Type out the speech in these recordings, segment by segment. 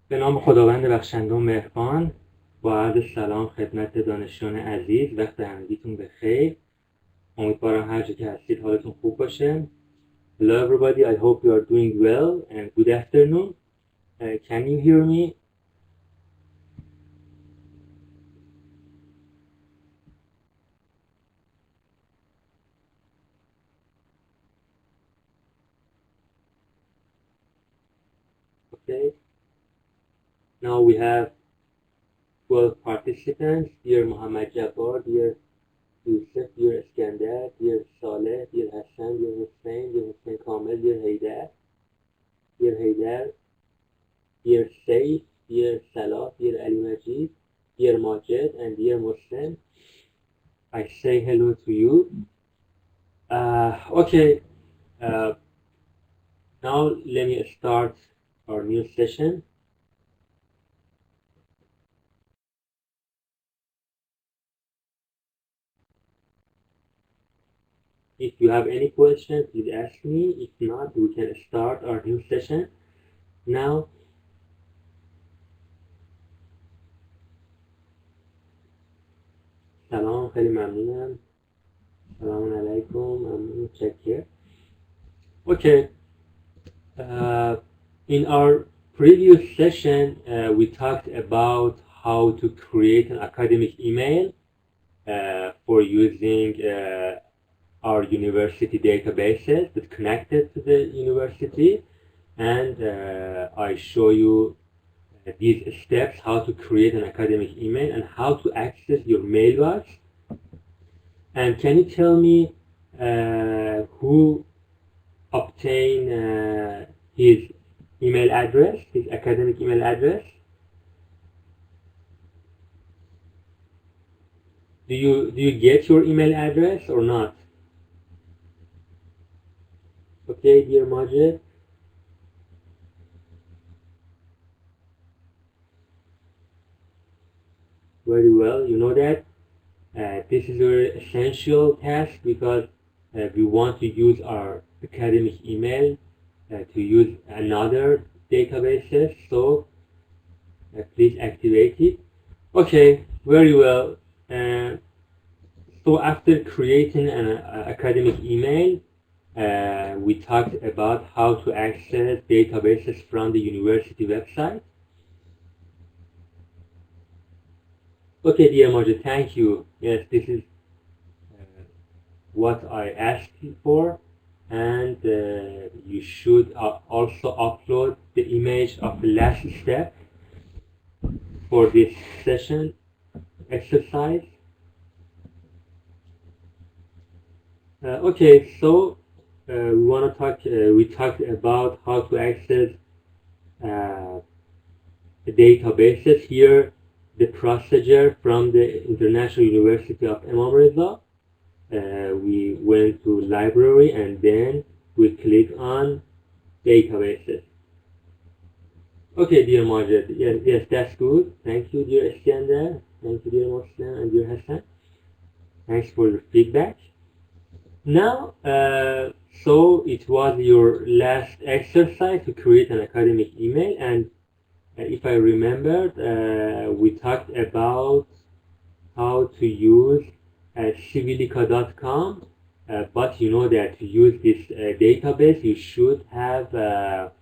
به نام خداوند بخشنده و مهربان، با عرض سلام خدمت دانشجویان عزیز. وقت همگیتون بخیر. امیدوارم هر جا که هستید حالتون خوب باشه. Hello everybody, I hope you are doing well and good afternoon. Can you hear me? Okay. Now we have 12 participants. Dear Muhammad Jabbar, dear Yusuf, dear Iskandar, dear Saleh, dear Hassan, dear Hussein Kamel, dear Haydar, dear Saif, dear Salah, dear Ali Majid, dear Majid, and dear Muslim. I say hello to you. Okay, now let me start our new session. If you have any questions, please ask me. If not, we can start our new session now. سلام، خیلی ممنونم. سلام علیکم، ممنون، چکر. Okay, in our previous session, we talked about how to create an academic email for using our university databases that connected to the university, and I show you these steps, how to create an academic email and how to access your mailbox. And can you tell me who obtained his email address, his academic email address? Do you get your email address or not? Okay, dear Majid. Very well, you know that this is a very essential task because we want to use our academic email to use another databases, so please activate it. Okay, very well. So after creating an academic email, we talked about how to access databases from the university website. Okay, dear Majid, thank you. Yes, this is what I asked you for, and you should also upload the image of the last step for this session exercise. Okay, so we talked about how to access the databases. Here, the procedure from the International University of ImamReza. We went to library and then we click on databases. Okay, dear Majid, yes, that's good. Thank you, dear Iskandar. Thank you, dear Muslim and dear Hassan. Thanks for your feedback. Now, so it was your last exercise to create an academic email, and if I remembered, we talked about how to use civilica.com, but you know that to use this database, you should have a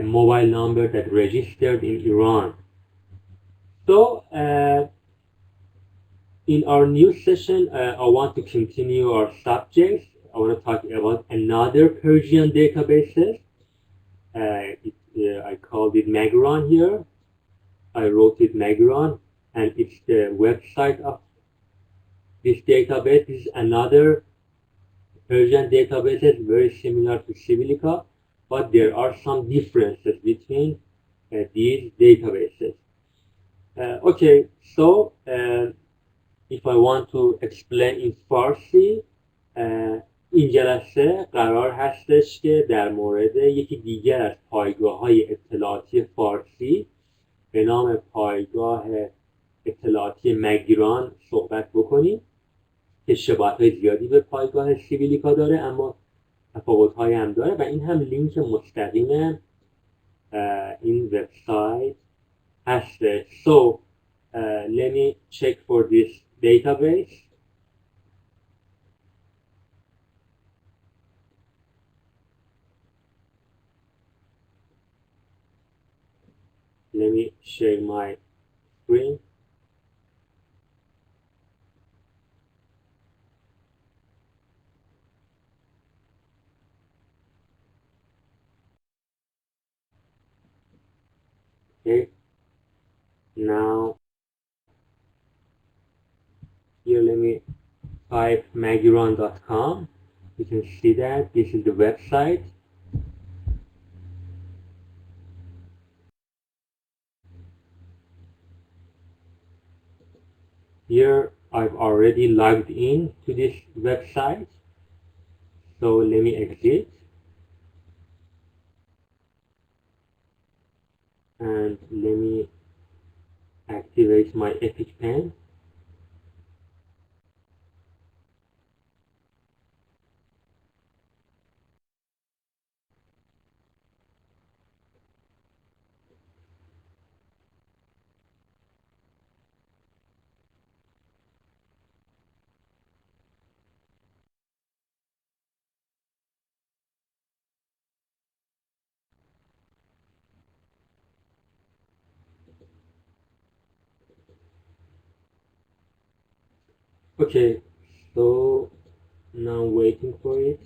mobile number that registered in Iran. So, in our new session, I want to continue our subjects. I want to talk about another Persian databases. I called it Magron here. I wrote it Magron, and it's the website of this database. This is another Persian database, very similar to Civilica, but there are some differences between these databases. Okay, so if I want to explain in Farsi, این جلسه قرار هستش که در مورد یکی دیگر از پایگاه‌های اطلاعاتی فارسی به نام پایگاه اطلاعاتی مگران صحبت بکنیم که شباهت‌های زیادی به پایگاه سیویلیکا داره، اما تفاوت‌هایی هم داره و این هم لینک مستقیم in website hashtag. So let me check for this database. Let me share my screen. Okay, now here let me type magiron.com. You can see that this is the website. Here I've already logged in to this website. So let me exit and let me activate my Epic Pen. Okay, so now I'm waiting for it.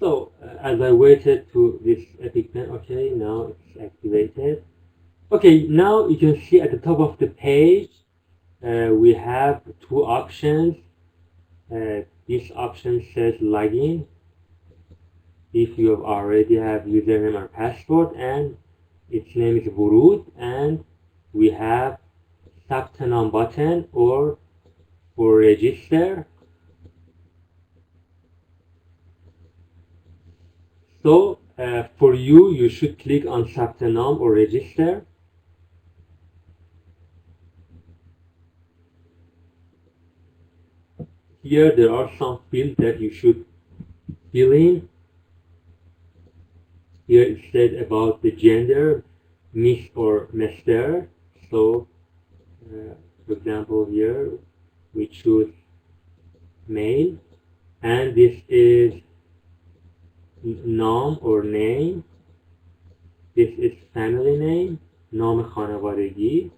So as I waited to this Epic Pen, okay, now it's activated. Okay, now you can see at the top of the page, we have two options. This option says login if you already have username or password, and its name is Vurud, and we have ثبت نام button or for register. So for you should click on ثبت نام or register. Here there are some fields that you should fill in. Here it said about the gender, Miss or Mr. So for example, here we choose male, and this is نام or name. This is family name, نام خانوادگی.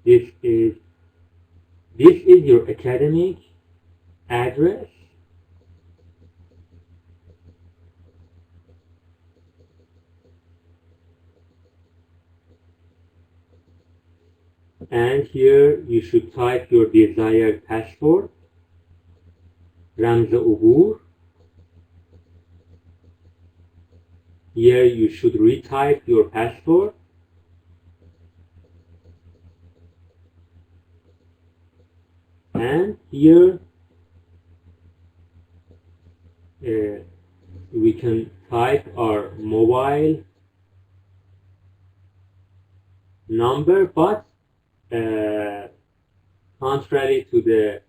This is your academic address. And here you should type your desired password, رمز عبور. Here you should retype your password. And here we can type our mobile number, but contrary to the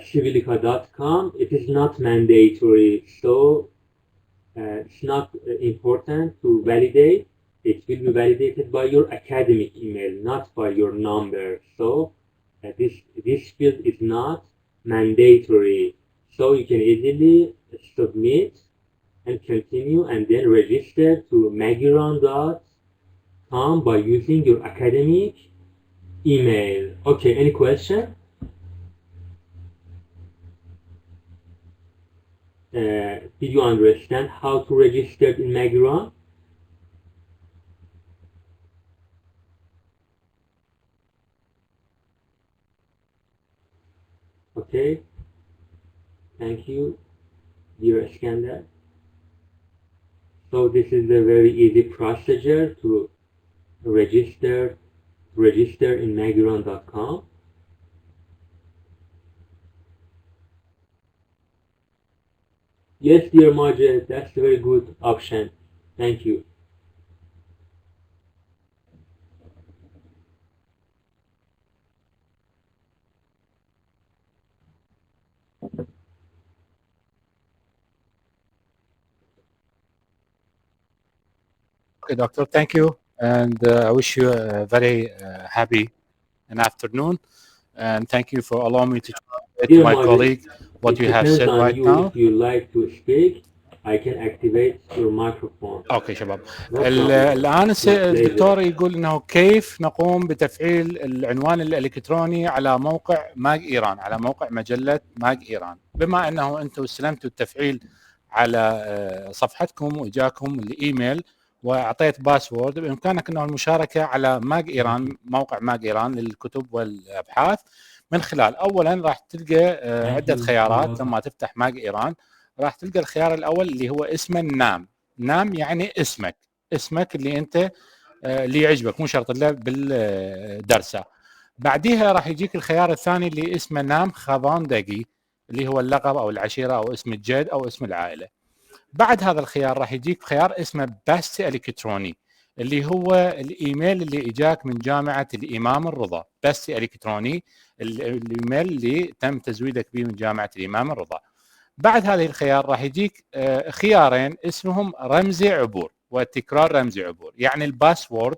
civilica.com, it is not mandatory, so it's not important to validate. It will be validated by your academic email, not by your number. So this field is not mandatory, so you can easily submit and continue and then register to magiron.com by using your academic email. Okay, any question? Did you understand how to register in Magiron? Okay, thank you, dear Iskandar. So this is a very easy procedure to register in magiron.com. Yes, dear Majid, that's a very good option. Thank you. Okay, doctor, thank you. And I wish you a very happy and afternoon. And thank you for allowing me to translate to Dear my Margaret, colleague what it you have depends said on right you. now. If you like to speak, I can activate your microphone. اوكي شباب، No problem. الان It's my pleasure. الدكتور يقول انه كيف نقوم بتفعيل العنوان الالكتروني على موقع ماج ايران، على موقع مجله ماج ايران. بما انه انتم استلمتوا التفعيل على صفحتكم واجاكم الايميل واعطيت باسورد، بامكانك انه المشاركه على ماج ايران، موقع ماج ايران للكتب والابحاث، من خلال اولا راح تلقى عده خيارات. لما تفتح ماج ايران راح تلقى الخيار الاول اللي هو اسمه النام. نام يعني اسمك اللي انت اللي يعجبك، مو شرط الا بالدرسه. بعديها راح يجيك الخيار الثاني اللي اسمه نام خضاندقي، اللي هو اللقب او العشيره او اسم الجد او اسم العائله. بعد هذا الخيار راح يجيك خيار اسمه بث الكتروني، اللي هو الايميل اللي اجاك من جامعه الامام الرضا. بث الكتروني، الايميل اللي تم تزويدك به من جامعه الامام الرضا. بعد هذه الخيار راح يجيك خيارين اسمهم رمزي عبور وتكرار رمزي عبور، يعني الباسورد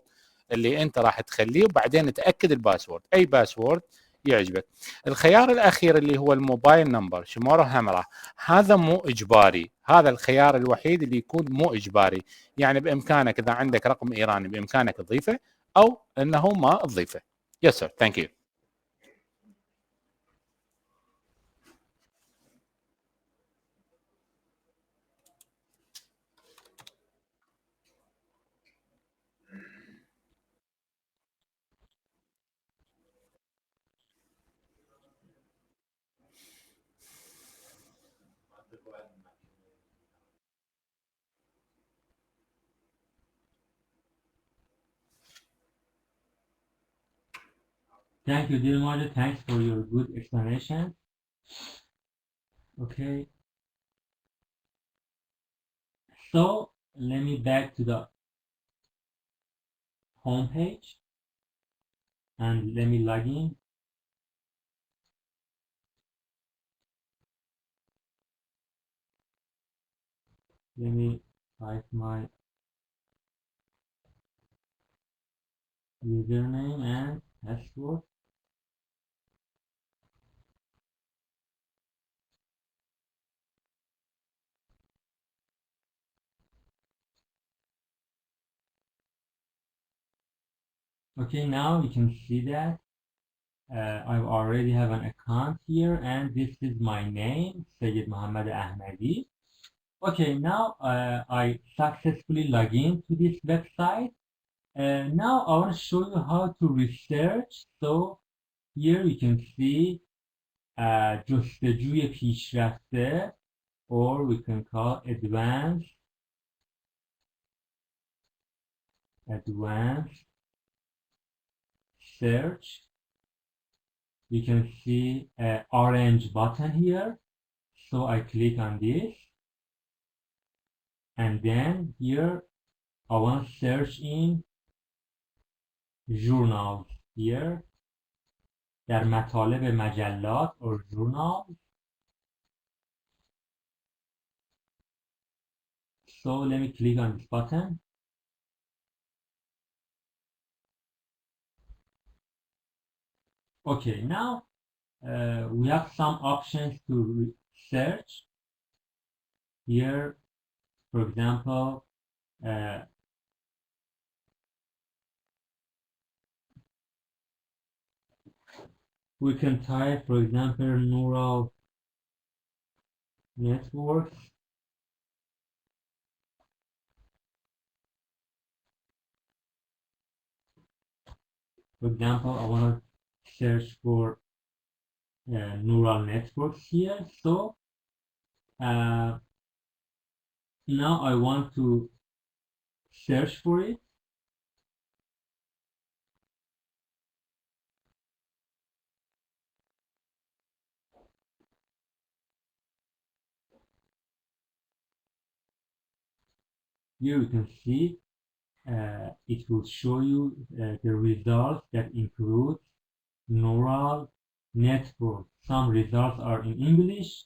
اللي انت راح تخليه وبعدين تاكد الباسورد، اي باسورد يعجبك. الخيار الاخير اللي هو الموبايل نمبر شموره همره، هذا مو اجباري، هذا الخيار الوحيد اللي يكون مو اجباري، يعني بامكانك اذا عندك رقم ايراني بامكانك تضيفه او انه ما تضيفه. يس سير، ثانك يو. Thank you, dear Margaret. Thanks for your good explanation. Okay. So let me back to the home page and let me log in. Let me type my username and password. Okay, now you can see that I already have an account here, and this is my name, Sayyid Muhammad Ahmadi. Okay, now I successfully log in to this website. Now I want to show you how to research. So here you can see جستجوی پیشرفته, or we can call advanced search. You can see an orange button here. So I click on this, and then here I want to search in journals here, در مطالب مجلات or journals. So let me click on this button. Okay, now we have some options to search here. For example, we can type, for example, neural networks. For example, I want to search for neural networks here. So now I want to search for it. Here you can see it will show you the results that include neural network. Some results are in English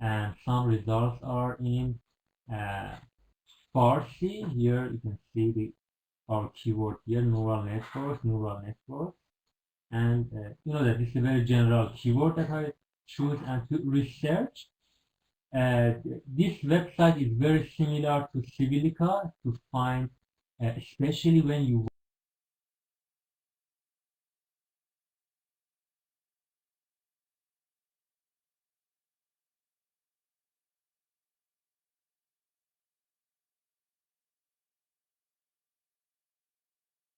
and some results are in Farsi. Here you can see our keyword here, neural network. And you know that this is a very general keyword that I choose and to research. This website is very similar to Civilica to find, especially when you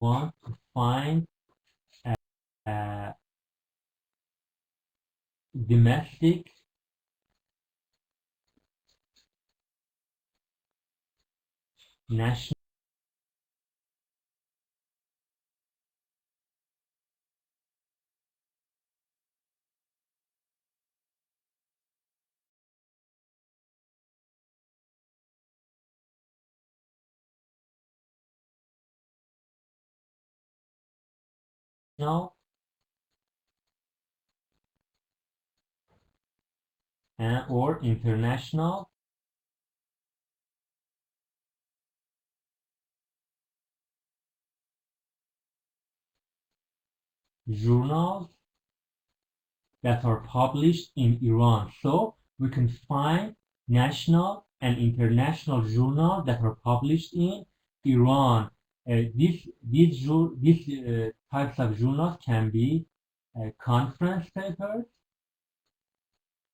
want to find uh, domestic national or international journals that are published in Iran. So we can find national and international journals that are published in Iran. These types of journals can be conference papers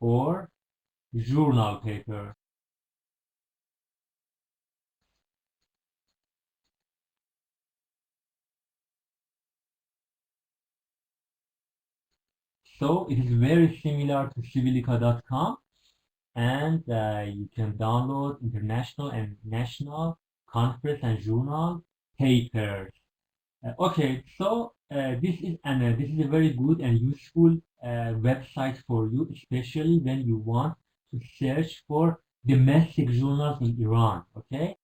or journal paper. So it is very similar to civilica.com, and you can download international and national conference and journal papers. Okay, so this is a very good and useful website for you, especially when you want to search for domestic journals in Iran. Okay,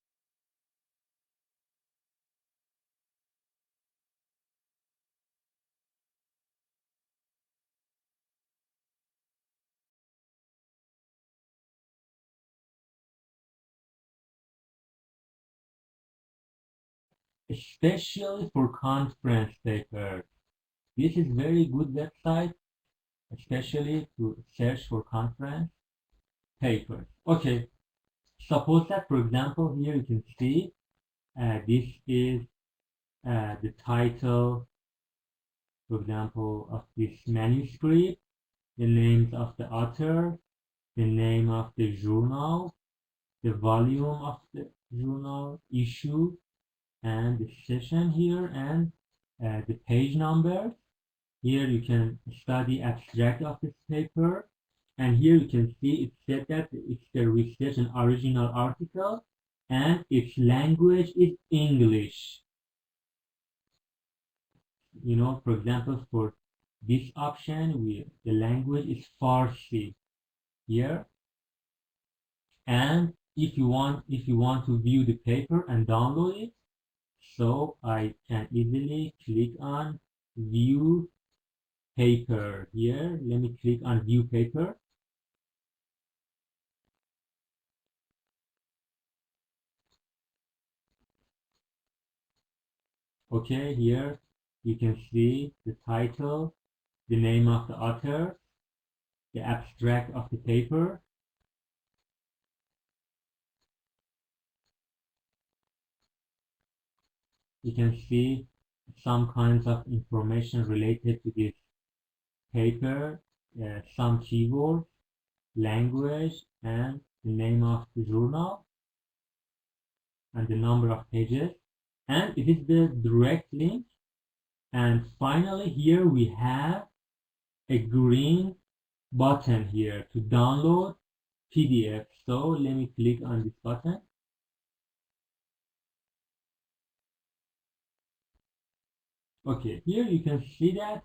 especially for conference papers. This is very good website, especially to search for conference papers. Okay, suppose that, for example, here you can see this is the title, for example, of this manuscript, the names of the author, the name of the journal, the volume of the journal issue, and the session here, and the page number. Here you can study abstract of this paper, and here you can see it said that it's the research and original article, and its language is English. You know, for example, for this option, the language is Farsi here. And if you want to view the paper and download it, so I can easily click on view paper here. Let me click on view paper. Okay, here you can see the title, the name of the author, the abstract of the paper. You can see some kinds of information related to this paper, some keywords, language, and the name of the journal, and the number of pages. And it is the direct link. And finally, here we have a green button here to download PDF. So let me click on this button. Okay, here you can see that